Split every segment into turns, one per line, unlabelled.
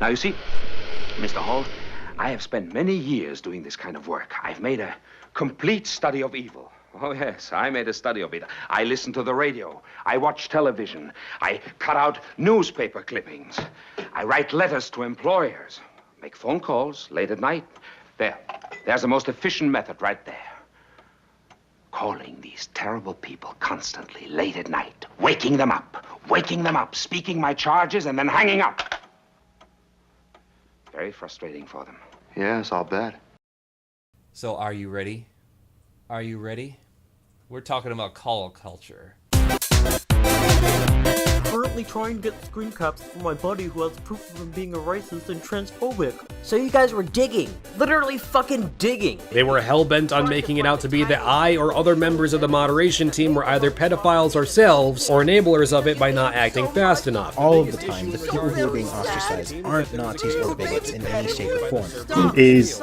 Now, you see, Mr. Hall, I have spent many years doing this kind of work. I've made a complete study of evil. Oh, yes, I made a study of it. I listen to the radio. I watch television. I cut out newspaper clippings. I write letters to employers. Make phone calls late at night. There's the most efficient method right there. Calling these terrible people constantly late at night. Waking them up, speaking my charges, and then hanging up. Very frustrating for them.
Yes, I'll bet.
So are you ready? Are you ready? We're talking about Callout culture.
Currently trying to get screen caps from my buddy who has proof of him being a racist and transphobic.
So you guys were digging. Literally fucking digging.
They were hell-bent on making it out to be that I or other members of the moderation team were either pedophiles ourselves or enablers of it by not acting fast enough.
All of the time, the people who are being ostracized aren't Nazis or bigots in any shape or form.
Is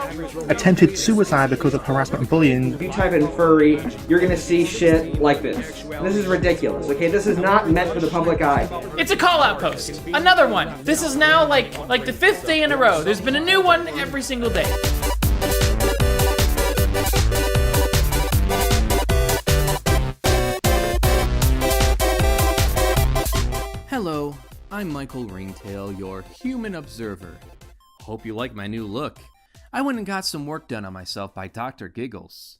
attempted suicide because of harassment and bullying.
If you type in furry, you're gonna see shit like this. This is ridiculous, okay? This is not meant for the public eye.
It's a call-out post. Another one. This is now like the 5th day in a row. There's been a new one every single day.
Hello, I'm Michael Ringtail, your human observer. Hope you like my new look. I went and got some work done on myself by Dr. Giggles.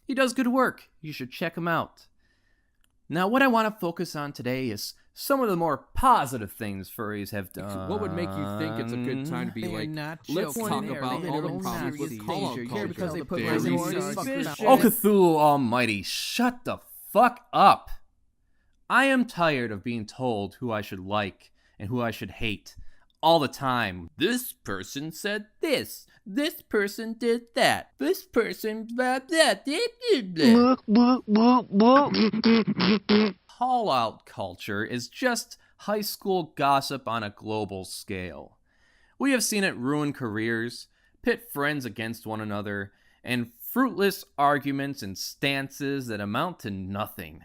He does good work. You should check him out. Now, what I want to focus on today is some of the more positive things furries have done.
What would make you think it's a good time to be like, let's talk about all the problems with Callout culture?
Because they put Oh, Cthulhu Almighty, shut the fuck up. I am tired of being told who I should like and who I should hate all the time. This person said this. This person did that. This person blah blah blah blah blah. Callout culture is just high school gossip on a global scale. We have seen it ruin careers, pit friends against one another, and fruitless arguments and stances that amount to nothing.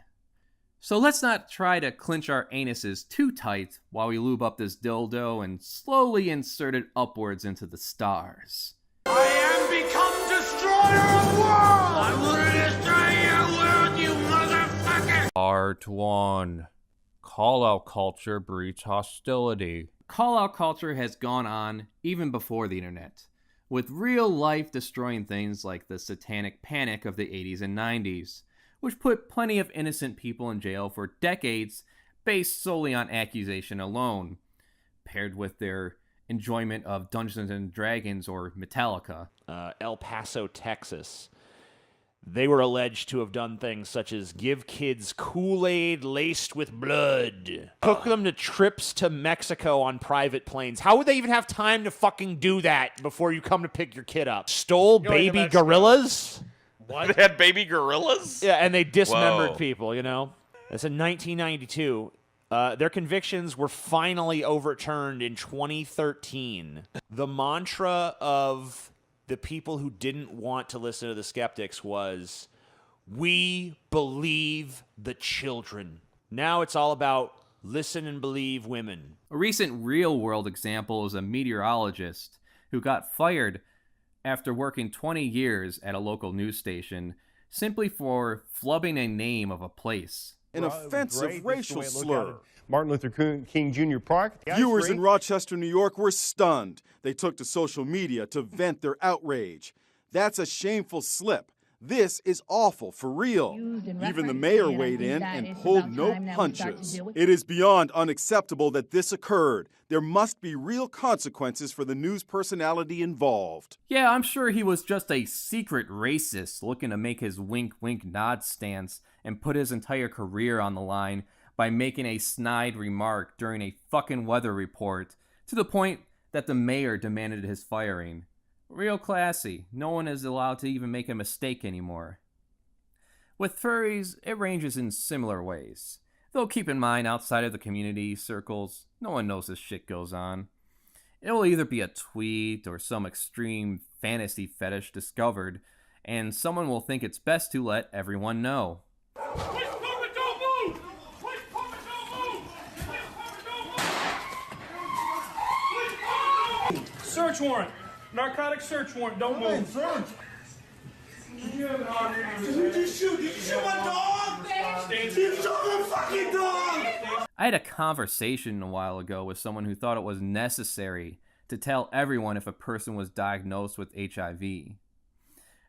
So let's not try to clinch our anuses too tight while we lube up this dildo and slowly insert it upwards into the stars.
I am become destroyer of worlds! I will destroy your world, you motherfucker!
Part 1. Callout culture breeds hostility.
Callout culture has gone on even before the internet, with real life destroying things like the satanic panic of the 80s and 90s. Which put plenty of innocent people in jail for decades based solely on accusation alone, paired with their enjoyment of Dungeons & Dragons or Metallica.
El Paso, Texas. They were alleged to have done things such as give kids Kool-Aid laced with blood, took them to trips to Mexico on private planes. How would they even have time to fucking do that before you come to pick your kid up? Stole baby gorillas?
What? They had baby gorillas?
Yeah, and they dismembered people, you know? That's in 1992. Their convictions were finally overturned in 2013. The mantra of the people who didn't want to listen to the skeptics was, we believe the children. Now it's all about listen and believe women.
A recent real-world example is a meteorologist who got fired after working 20 years at a local news station simply for flubbing a name of a place.
An offensive racial slur.
Martin Luther King Jr. Park.
Viewers in Rochester, New York were stunned. They took to social media to vent their outrage. That's a shameful slip. This is awful, for real. Even the mayor weighed in and pulled no punches. It is beyond unacceptable that this occurred. There must be real consequences for the news personality involved.
Yeah, I'm sure he was just a secret racist looking to make his wink-wink nod stance and put his entire career on the line by making a snide remark during a fucking weather report to the point that the mayor demanded his firing. Real classy. No one is allowed to even make a mistake anymore. With furries, it ranges in similar ways. Though keep in mind, outside of the community circles, no one knows this shit goes on. It will either be a tweet or some extreme fantasy fetish discovered, and someone will think it's best to let everyone know.
Search warrant. Narcotic search warrant. Don't move. Search. Did you shoot my dog? You shot my fucking dog!
I had a conversation a while ago with someone who thought it was necessary to tell everyone if a person was diagnosed with HIV.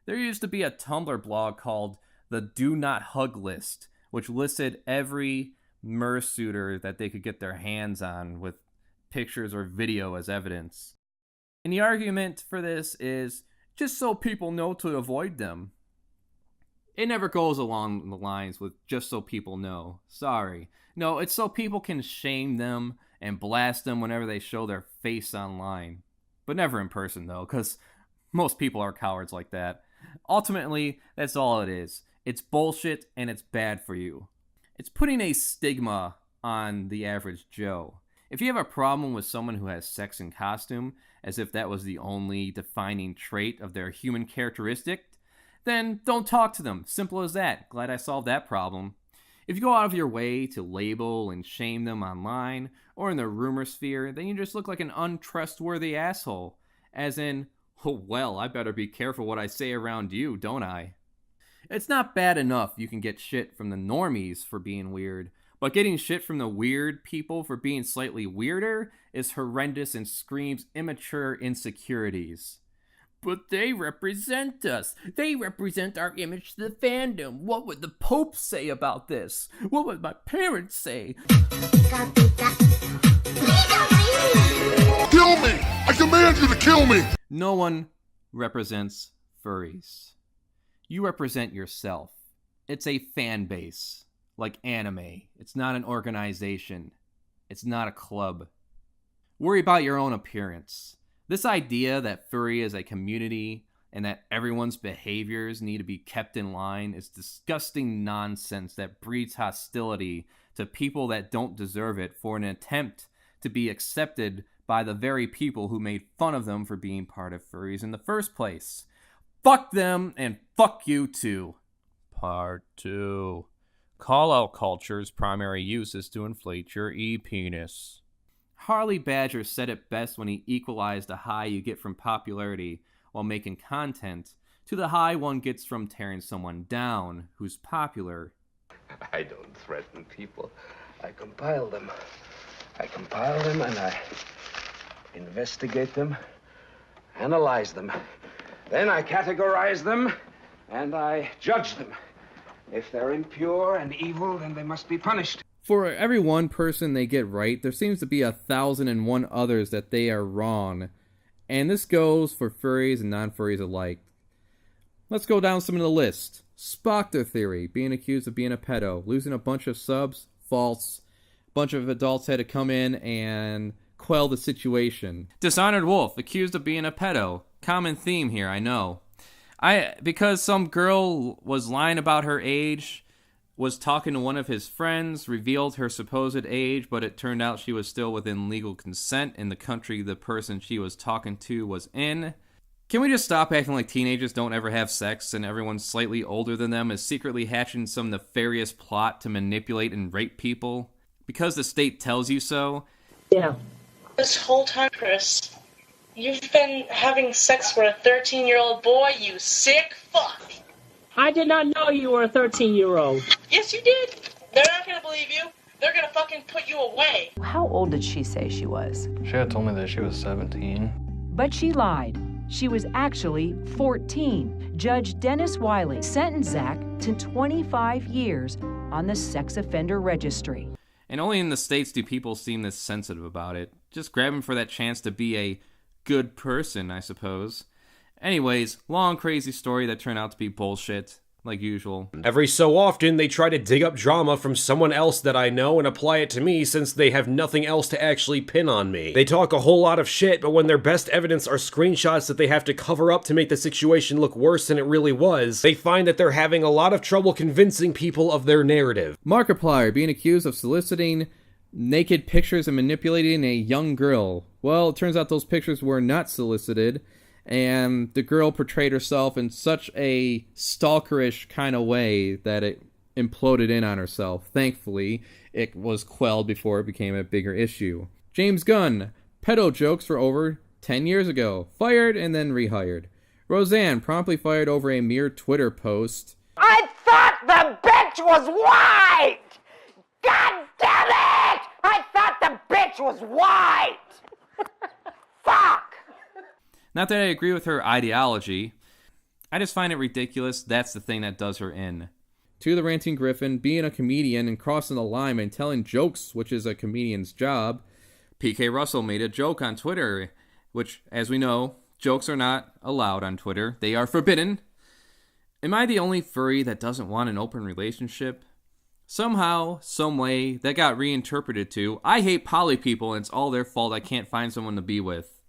There used to be a Tumblr blog called the Do Not Hug List, which listed every Mersuiter that they could get their hands on with pictures or video as evidence. And the argument for this is just so people know to avoid them. It never goes along the lines with just so people know. Sorry. No, it's so people can shame them and blast them whenever they show their face online. But never in person, though, because most people are cowards like that. Ultimately, that's all it is. It's bullshit and it's bad for you. It's putting a stigma on the average Joe. If you have a problem with someone who has sex in costume, as if that was the only defining trait of their human characteristic, then don't talk to them. Simple as that. Glad I solved that problem. If you go out of your way to label and shame them online or in the rumor sphere, then you just look like an untrustworthy asshole. As in, oh well, I better be careful what I say around you, don't I? It's not bad enough you can get shit from the normies for being weird, but getting shit from the weird people for being slightly weirder is horrendous and screams immature insecurities. But they represent us. They represent our image to the fandom. What would the Pope say about this? What would my parents say?
Kill me! I command you to kill me!
No one represents furries. You represent yourself. It's a fan base, like anime. It's not an organization. It's not a club. Worry about your own appearance. This idea that furry is a community and that everyone's behaviors need to be kept in line is disgusting nonsense that breeds hostility to people that don't deserve it for an attempt to be accepted by the very people who made fun of them for being part of furries in the first place. Fuck them and fuck you too.
Part 2. Callout culture's primary use is to inflate your e-penis.
Harley Badger said it best when he equalized the high you get from popularity while making content to the high one gets from tearing someone down who's popular.
I don't threaten people. I compile them. And I investigate them, analyze them. Then I categorize them and I judge them. If they're impure and evil, then they must be punished.
For every one person they get right, there seems to be 1,001 others that they are wrong. And this goes for furries and non-furries alike. Let's go down some of the list. Spockter theory, being accused of being a pedo, losing a bunch of subs, false. A bunch of adults had to come in and quell the situation. Dishonored Wolf, accused of being a pedo. Common theme here, I know. Because some girl was lying about her age, was talking to one of his friends, revealed her supposed age, but it turned out she was still within legal consent in the country the person she was talking to was in. Can we just stop acting like teenagers don't ever have sex and everyone slightly older than them is secretly hatching some nefarious plot to manipulate and rape people? Because the state tells you so?
Yeah. This whole time, Chris, you've been having sex with a 13-year-old boy, you sick fuck.
I did not know you were a 13-year-old.
Yes, you did. They're not gonna believe you. They're gonna fucking put you away.
How old did she say she was?
She had told me that she was 17.
But she lied. She was actually 14. Judge Dennis Wiley sentenced Zach to 25 years on the sex offender registry.
And only in the States do people seem this sensitive about it. Just grab him for that chance to be a good person, I suppose. Anyways, long crazy story that turned out to be bullshit, like usual.
Every so often, they try to dig up drama from someone else that I know and apply it to me since they have nothing else to actually pin on me. They talk a whole lot of shit, but when their best evidence are screenshots that they have to cover up to make the situation look worse than it really was, they find that they're having a lot of trouble convincing people of their narrative.
Markiplier being accused of soliciting naked pictures and manipulating a young girl. Well, it turns out those pictures were not solicited, and the girl portrayed herself in such a stalkerish kind of way that it imploded in on herself. Thankfully, it was quelled before it became a bigger issue. James Gunn, pedo jokes for over
10 years ago. Fired and then rehired. Roseanne promptly fired over a mere Twitter post.
I thought the bitch was white! God damn it! I thought the bitch was white! Fuck!
Not that I agree with her ideology. I just find it ridiculous that's the thing that does her in. To the Ranting Griffin, being a comedian and crossing the line and telling jokes, which is a comedian's job, PK Russell made a joke on Twitter, which, as we know, jokes are not allowed on Twitter. They are forbidden. Am I the only furry that doesn't want an open relationship? Somehow, someway, that got reinterpreted to, I hate poly people and it's all their fault I can't find someone to be with.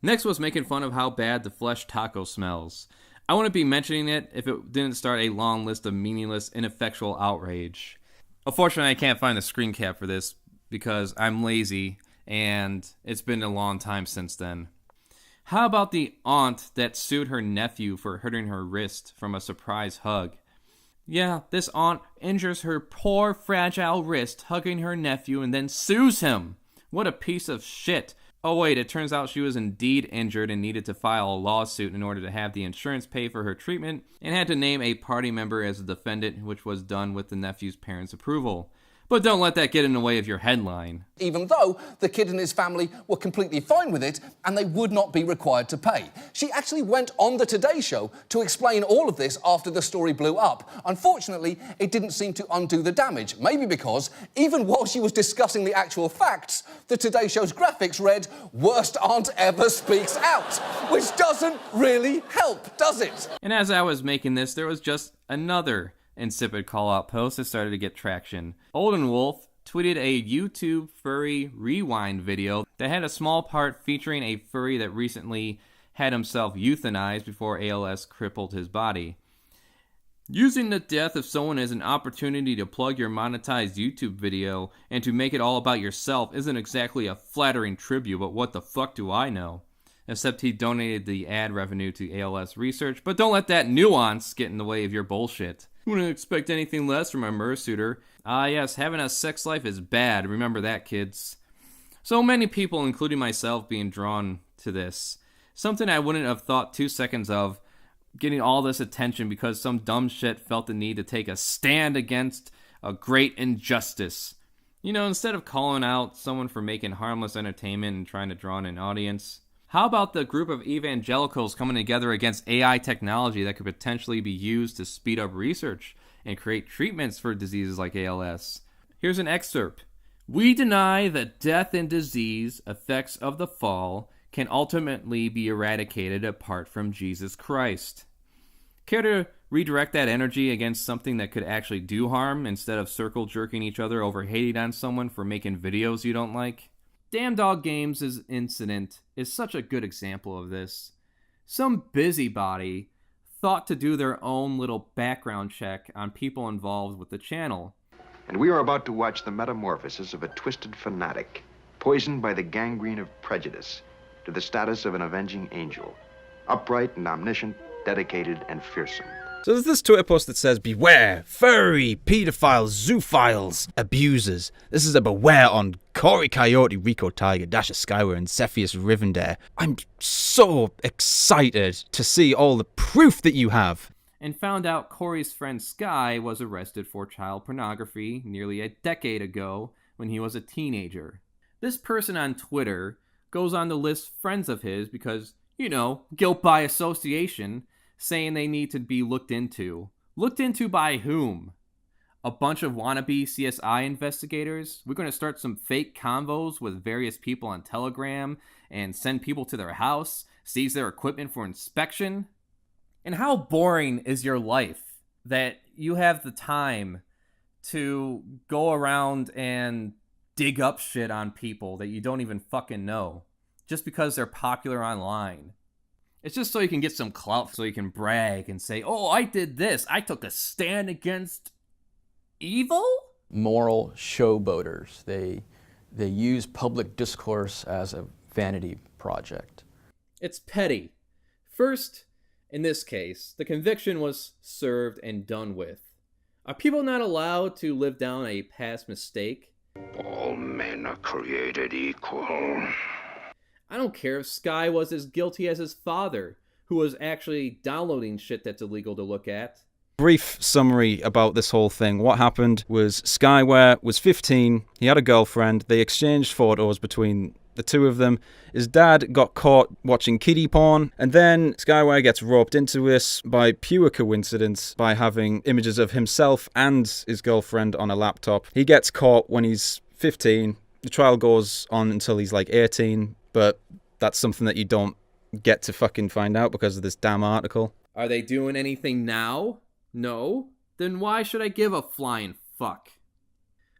Next was making fun of how bad the flesh taco smells. I wouldn't be mentioning it if it didn't start a long list of meaningless, ineffectual outrage. Unfortunately, I can't find the screen cap for this because I'm lazy and it's been a long time since then. How about the aunt that sued her nephew for hurting her wrist from a surprise hug? Yeah, this aunt injures her poor, fragile wrist hugging her nephew and then sues him. What a piece of shit. Oh wait, it turns out she was indeed injured and needed to file a lawsuit in order to have the insurance pay for her treatment and had to name a party member as a defendant, which was done with the nephew's parents' approval. But don't let that get in the way of your headline.
Even though the kid and his family were completely fine with it and they would not be required to pay. She actually went on the Today Show to explain all of this after the story blew up. Unfortunately, it didn't seem to undo the damage. Maybe because, even while she was discussing the actual facts, the Today Show's graphics read, "Worst aunt ever speaks out," which doesn't really help, does it?
And as I was making this, there was just another insipid call-out post that started to get traction. Olden Wolf tweeted a YouTube furry rewind video that had a small part featuring a furry that recently had himself euthanized before ALS crippled his body. Using the death of someone as an opportunity to plug your monetized YouTube video and to make it all about yourself isn't exactly a flattering tribute, but what the fuck do I know? Except he donated the ad revenue to ALS research, but don't let that nuance get in the way of your bullshit. Wouldn't expect anything less from a Mersuiter. Ah yes, having a sex life is bad, remember that, kids. So many people, including myself, being drawn to this. Something I wouldn't have thought 2 seconds of, getting all this attention because some dumb shit felt the need to take a stand against a great injustice. You know, instead of calling out someone for making harmless entertainment and trying to draw in an audience. How about the group of evangelicals coming together against AI technology that could potentially be used to speed up research and create treatments for diseases like ALS? Here's an excerpt. We deny that death and disease, effects of the fall, can ultimately be eradicated apart from Jesus Christ. Care to redirect that energy against something that could actually do harm instead of circle jerking each other over hating on someone for making videos you don't like? Damn Dog Games' incident is such a good example of this. Some busybody thought to do their own little background check on people involved with the channel.
And we are about to watch the metamorphosis of a twisted fanatic, poisoned by the gangrene of prejudice, to the status of an avenging angel, upright and omniscient, dedicated and fearsome.
So there's this Twitter post that says, "Beware, furry, pedophiles, zoophiles, abusers. This is a beware on Corey Coyote, Rico Tiger, Dasha Skyward, and Cepheus Rivendare. I'm so excited to see all the proof that you have."
And found out Corey's friend Sky was arrested for child pornography nearly a decade ago when he was a teenager. This person on Twitter goes on to list friends of his because, you know, guilt by association, saying they need to be looked into. Looked into by whom? A bunch of wannabe CSI investigators? We're going to start some fake convos with various people on Telegram and send people to their house, seize their equipment for inspection? And how boring is your life that you have the time to go around and dig up shit on people that you don't even fucking know just because they're popular online? It's just so you can get some clout, so you can brag and say, "Oh, I did this. I took a stand against evil?"
Moral showboaters. They use public discourse as a vanity project.
It's petty. First, in this case, the conviction was served and done with. Are people not allowed to live down a past mistake?
All men are created equal.
I don't care if Sky was as guilty as his father, who was actually downloading shit that's illegal to look at.
Brief summary about this whole thing. What happened was Skyware was 15, he had a girlfriend, they exchanged photos between the two of them. His dad got caught watching kiddie porn, and then Skyware gets roped into this by pure coincidence by having images of himself and his girlfriend on a laptop. He gets caught when he's 15. The trial goes on until he's like 18, but that's something that you don't get to fucking find out because of this damn article.
Are they doing anything now? No? Then why should I give a flying fuck?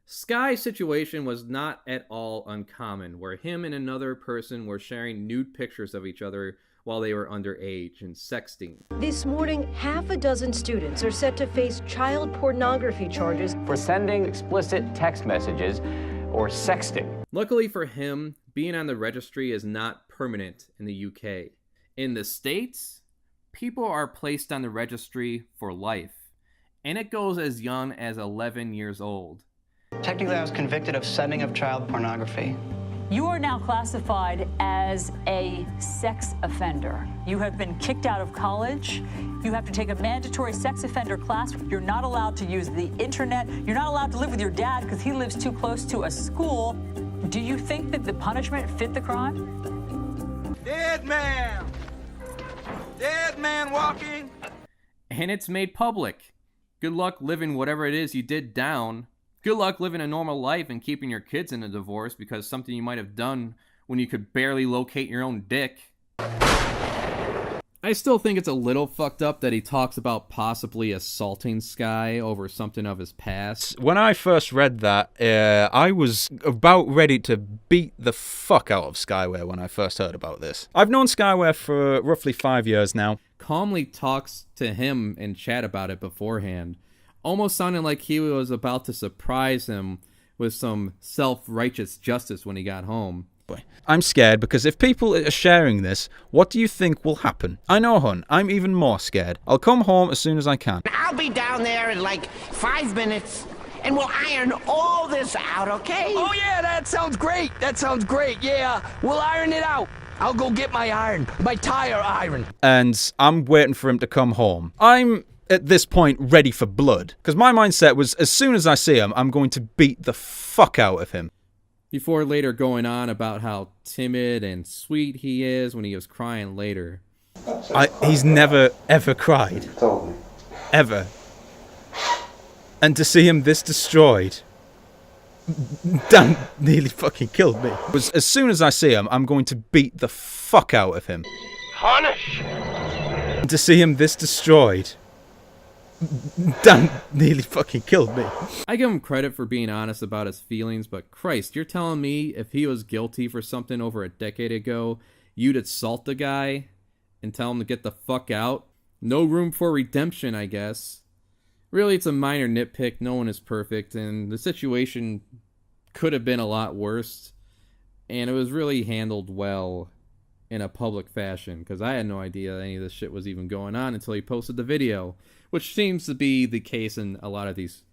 Sky's situation was not at all uncommon, where him and another person were sharing nude pictures of each other while they were underage and sexting.
This morning, half a dozen students are set to face child pornography charges
for sending explicit text messages or sexting.
Luckily for him, being on the registry is not permanent in the UK. In the States, people are placed on the registry for life, and it goes as young as 11 years old.
Technically, I was convicted of sending of child pornography.
You are now classified as a sex offender. You have been kicked out of college. You have to take a mandatory sex offender class. You're not allowed to use the internet. You're not allowed to live with your dad because he lives too close to a school. Do you think that the punishment fit the crime?
Dead man! Dead man walking!
And it's made public. Good luck living whatever it is you did down. Good luck living a normal life and keeping your kids in a divorce because something you might have done when you could barely locate your own dick. I still think it's a little fucked up that he talks about possibly assaulting Sky over something of his past.
When I first read that, I was about ready to beat the fuck out of Skyware when I first heard about this. I've known Skyware for roughly 5 years now.
Calmly talks to him and chat about it beforehand, almost sounding like he was about to surprise him with some self-righteous justice when he got home.
I'm scared because if people are sharing this, what do you think will happen? I know, hun, I'm even more scared. I'll come home as soon as I can.
I'll be down there in like 5 minutes, and we'll iron all this out, okay?
Oh yeah, that sounds great. That sounds great. Yeah, we'll iron it out. I'll go get my iron, my tire iron.
And I'm waiting for him to come home. I'm, at this point, ready for blood. Because my mindset was, as soon as I see him, I'm going to beat the fuck out of him.
Before later going on about how timid and sweet he is when he was crying later.
He's never, ever cried. Ever. And to see him this destroyed... damn, nearly fucking killed me. As soon as I see him, I'm going to beat the fuck out of him.
Punish!
And to see him this destroyed... damn, nearly fucking killed me.
I give him credit for being honest about his feelings, but Christ, you're telling me if he was guilty for something over a decade ago, you'd assault the guy and tell him to get the fuck out? No room for redemption, I guess. Really, it's a minor nitpick. No one is perfect, and the situation could have been a lot worse, and it was really handled well in a public fashion, because I had no idea any of this shit was even going on until he posted the video, which seems to be the case in a lot of these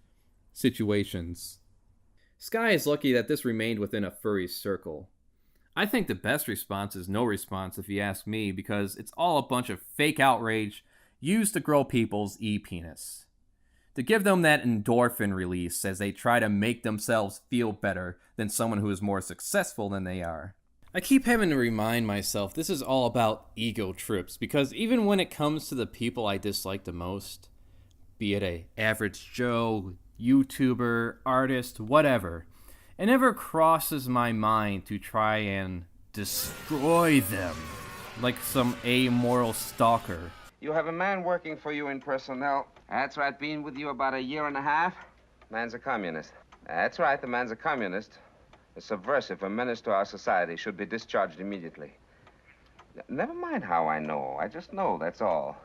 situations. Sky is lucky that this remained within a furry circle. I think the best response is no response, if you ask me, because it's all a bunch of fake outrage used to grow people's e-penis. To give them that endorphin release as they try to make themselves feel better than someone who is more successful than they are. I keep having to remind myself this is all about ego trips, because even when it comes to the people I dislike the most, be it a average Joe, YouTuber, artist, whatever, it never crosses my mind to try and destroy them like some amoral stalker.
You have a man working for you in personnel. That's right, been with you about 1.5 years. Man's a communist. That's right, the man's a communist. A subversive, a menace to our society, should be discharged immediately. Never mind how I know. I just know, that's all.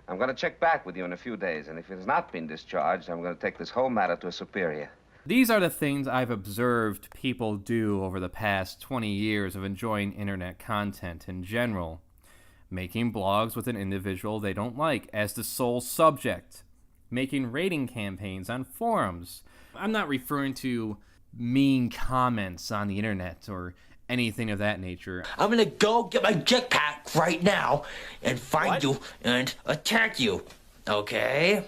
I'm going to check back with you in a few days, and if it has not been discharged, I'm going to take this whole matter to a superior.
These are the things I've observed people do over the past 20 years of enjoying internet content in general. Making blogs with an individual they don't like as the sole subject. Making rating campaigns on forums. I'm not referring to mean comments on the internet or
anything of that nature.
I'm gonna go get my jetpack right now and find you and attack you. Okay?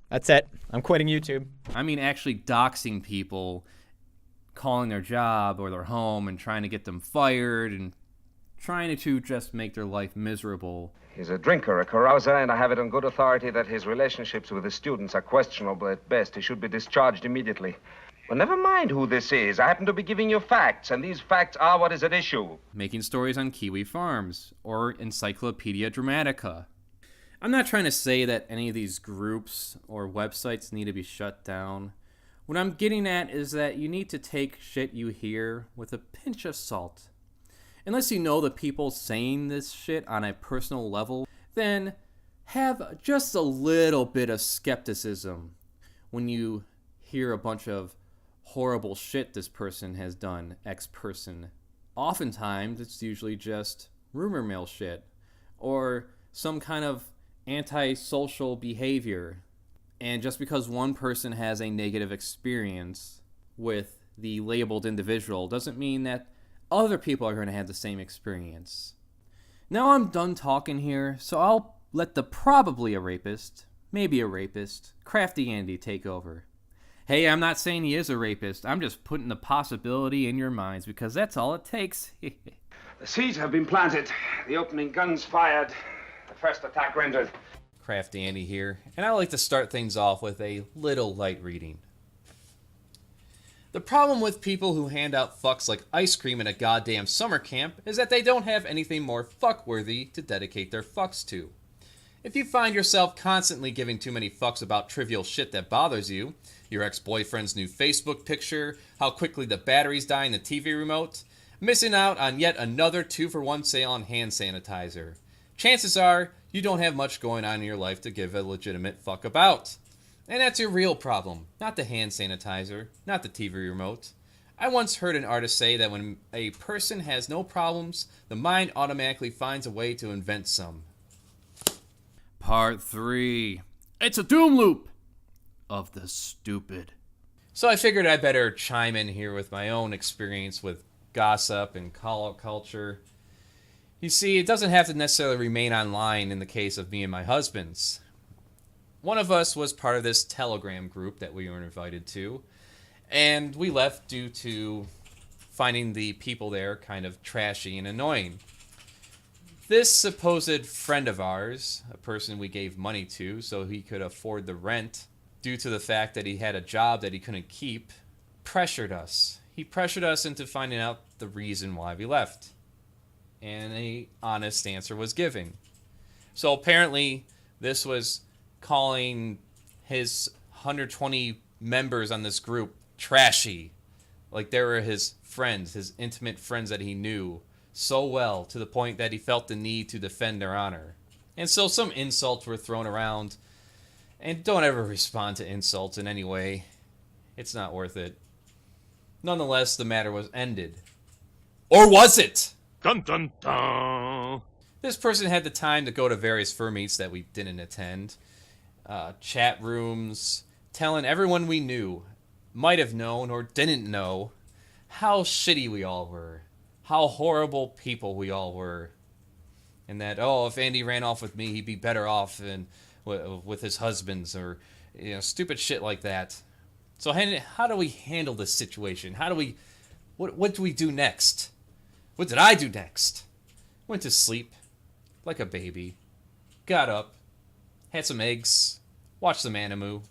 That's it. I'm quitting YouTube.
I mean, actually doxing people, calling their job or their home and trying to get them fired and trying to just make their life miserable.
He's a drinker, a carouser, and I have it on good authority that his relationships with the students are questionable at best. He should be discharged immediately. Well, never mind who this is. I happen to be giving you facts, and these facts are what is at issue.
Making stories on Kiwi Farms or Encyclopedia Dramatica. I'm not trying to say that any of these groups or websites need to be shut down. What I'm getting at is that you need to take shit you hear with a pinch of salt. Unless you know the people saying this shit on a personal level, then have just a little bit of skepticism when you hear a bunch of horrible shit this person has done, X person. Oftentimes, it's usually just rumor mill shit, or some kind of antisocial behavior. And just because one person has a negative experience with the labeled individual doesn't mean that other people are going to have the same experience. Now I'm done talking here, so I'll let the probably a rapist, maybe a rapist, Crafty Andy take over. Hey, I'm not saying he is a rapist. I'm just putting the possibility in your minds because that's all it takes.
The seeds have been planted. The opening guns fired. The first attack rendered.
Crafty Andy here, and I like to start things off with a little light reading. The problem with people who hand out fucks like ice cream in a goddamn summer camp is that they don't have anything more fuck-worthy to dedicate their fucks to. If you find yourself constantly giving too many fucks about trivial shit that bothers you, your ex-boyfriend's new Facebook picture, how quickly the batteries die in the TV remote, missing out on yet another 2-for-1 sale on hand sanitizer, chances are you don't have much going on in your life to give a legitimate fuck about. And that's your real problem, not the hand sanitizer, not the TV remote. I once heard an artist say that when a person has no problems, the mind automatically finds a way to invent some. Part 3. It's a doom loop of the stupid. So I figured I better chime in here with my own experience with gossip and call-out culture. You see, it doesn't have to necessarily remain online in the case of me and my husband's. One of us was part of this Telegram group that we were invited to, and we left due to finding the people there kind of trashy and annoying. This supposed friend of ours, a person we gave money to so he could afford the rent, due to the fact that he had a job that he couldn't keep, pressured us. He pressured us into finding out the reason why we left. And an honest answer was given. So apparently this was calling his 120 members on this group trashy. Like they were his friends, his intimate friends that he knew so well, to the point that he felt the need to defend their honor. And so some insults were thrown around. And don't ever respond to insults in any way. It's not worth it. Nonetheless, the matter was ended. Or was it? Dun dun dun! This person had the time to go to various fur meets that we didn't attend. Chat rooms, telling everyone we knew, might have known or didn't know, how shitty we all were. How horrible people we all were. And that, oh, if Andy ran off with me, he'd be better off with his husbands, or stupid shit like that. So how do we handle this situation? What do we do next? What did I do next? Went to sleep like a baby. Got up. Had some eggs. Watched some anime.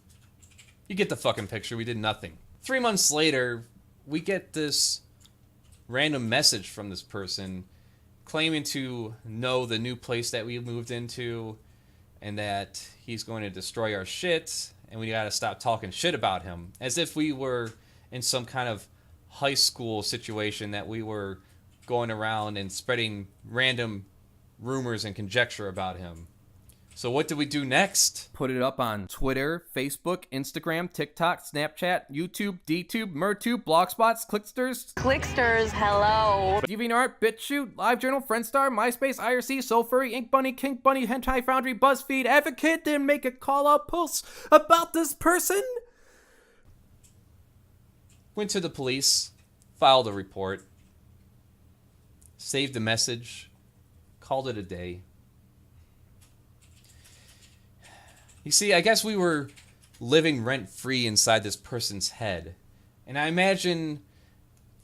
You get the fucking picture. We did nothing. 3 months later, we get this random message from this person claiming to know the new place that we moved into and that he's going to destroy our shit and we gotta stop talking shit about him. As if we were in some kind of high school situation that we were going around and spreading random rumors and conjecture about him. So what do we do next? Put it up on Twitter, Facebook, Instagram, TikTok, Snapchat, YouTube, DTube, Mertube, Blogspots, Clicksters.
Clicksters, hello.
DeviantArt, BitChute, LiveJournal, Friendstar, MySpace, IRC, SoulFurry, Ink Bunny, Kink Bunny, Hentai Foundry, BuzzFeed, Advocate, didn't make a call-out post about this person. Went to the police, filed a report, saved the message, called it a day. You see, I guess we were living rent-free inside this person's head. And I imagine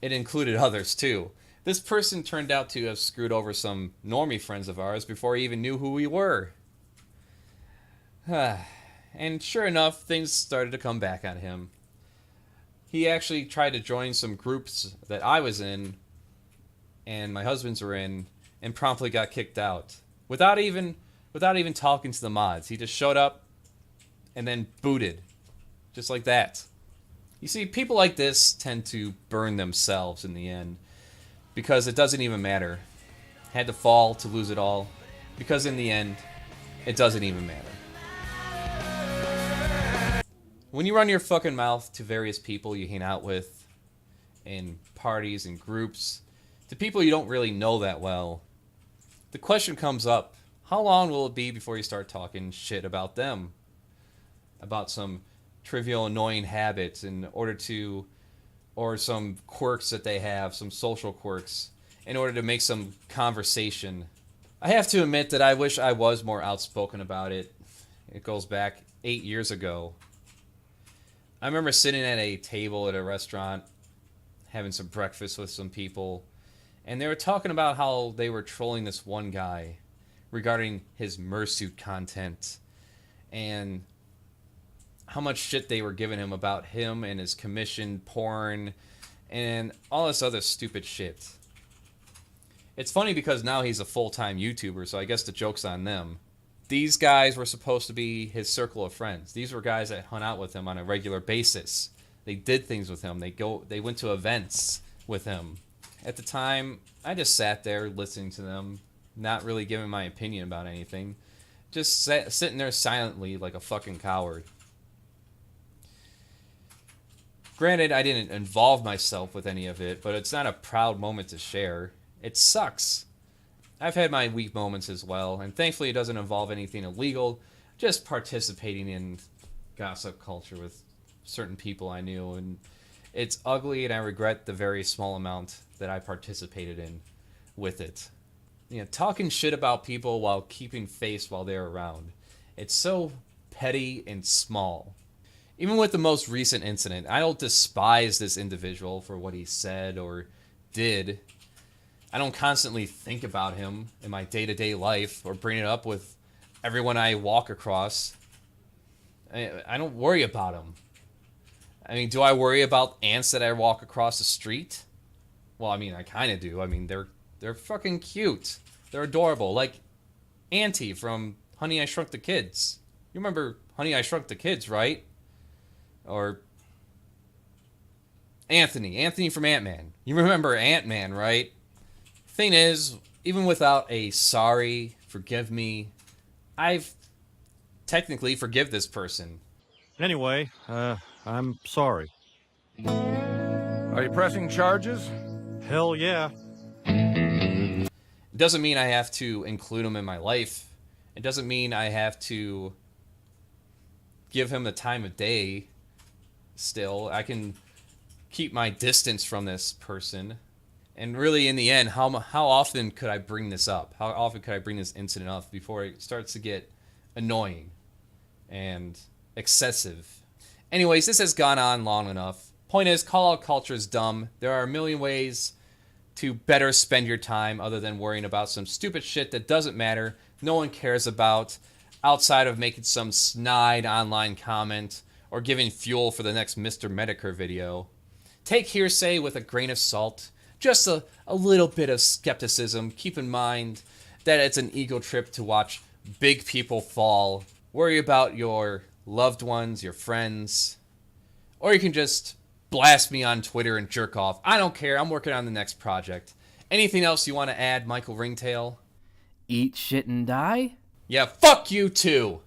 it included others, too. This person turned out to have screwed over some normie friends of ours before he even knew who we were. And sure enough, things started to come back on him. He actually tried to join some groups that I was in, and my husbands were in, and promptly got kicked out. Without even talking to the mods. He just showed up and then booted. Just like that. You see, people like this tend to burn themselves in the end. Because it doesn't even matter. Had to fall to lose it all. Because in the end, it doesn't even matter. When you run your fucking mouth to various people you hang out with, in parties and groups, to people you don't really know that well, the question comes up, how long will it be before you start talking shit about them? About some trivial, annoying habits or some quirks that they have, some social quirks, in order to make some conversation. I have to admit that I wish I was more outspoken about it. It goes back 8 years ago. I remember sitting at a table at a restaurant, having some breakfast with some people, and they were talking about how they were trolling this one guy regarding his mersuit content, and how much shit they were giving him about him and his commissioned porn, and all this other stupid shit. It's funny because now he's a full-time YouTuber, so I guess the joke's on them. These guys were supposed to be his circle of friends. These were guys that hung out with him on a regular basis. They did things with him. They went to events with him. At the time, I just sat there listening to them, not really giving my opinion about anything. Just sitting there silently like a fucking coward. Granted, I didn't involve myself with any of it, but it's not a proud moment to share. It sucks. I've had my weak moments as well, and thankfully it doesn't involve anything illegal, just participating in gossip culture with certain people I knew, and it's ugly, and I regret the very small amount that I participated in with it. You know, talking shit about people while keeping face while they're around. It's so petty and small. Even with the most recent incident, I don't despise this individual for what he said or did. I don't constantly think about him in my day-to-day life or bring it up with everyone I walk across. I don't worry about him. I mean, do I worry about ants that I walk across the street? Well, I mean, I kind of do. I mean, they're fucking cute. They're adorable. Like Auntie from Honey, I Shrunk the Kids. You remember Honey, I Shrunk the Kids, right? Or Anthony from Ant-Man. You remember Ant-Man, right? Thing is, even without a sorry, forgive me, I've technically forgive this person.
Anyway, I'm sorry.
Are you pressing charges?
Hell yeah.
It doesn't mean I have to include him in my life. It doesn't mean I have to give him the time of day. Still, I can keep my distance from this person. And really, in the end, how often could I bring this up? How often could I bring this incident up before it starts to get annoying and excessive? Anyways, this has gone on long enough. Point is, call-out culture is dumb. There are a million ways to better spend your time other than worrying about some stupid shit that doesn't matter, no one cares about, outside of making some snide online comment or giving fuel for the next Mr. Medicare video. Take hearsay with a grain of salt. Just a little bit of skepticism. Keep in mind that it's an ego trip to watch big people fall. Worry about your loved ones, your friends. Or you can just blast me on Twitter and jerk off. I don't care. I'm working on the next project. Anything else you want to add, Michael Ringtail?
Eat shit and die?
Yeah, fuck you too.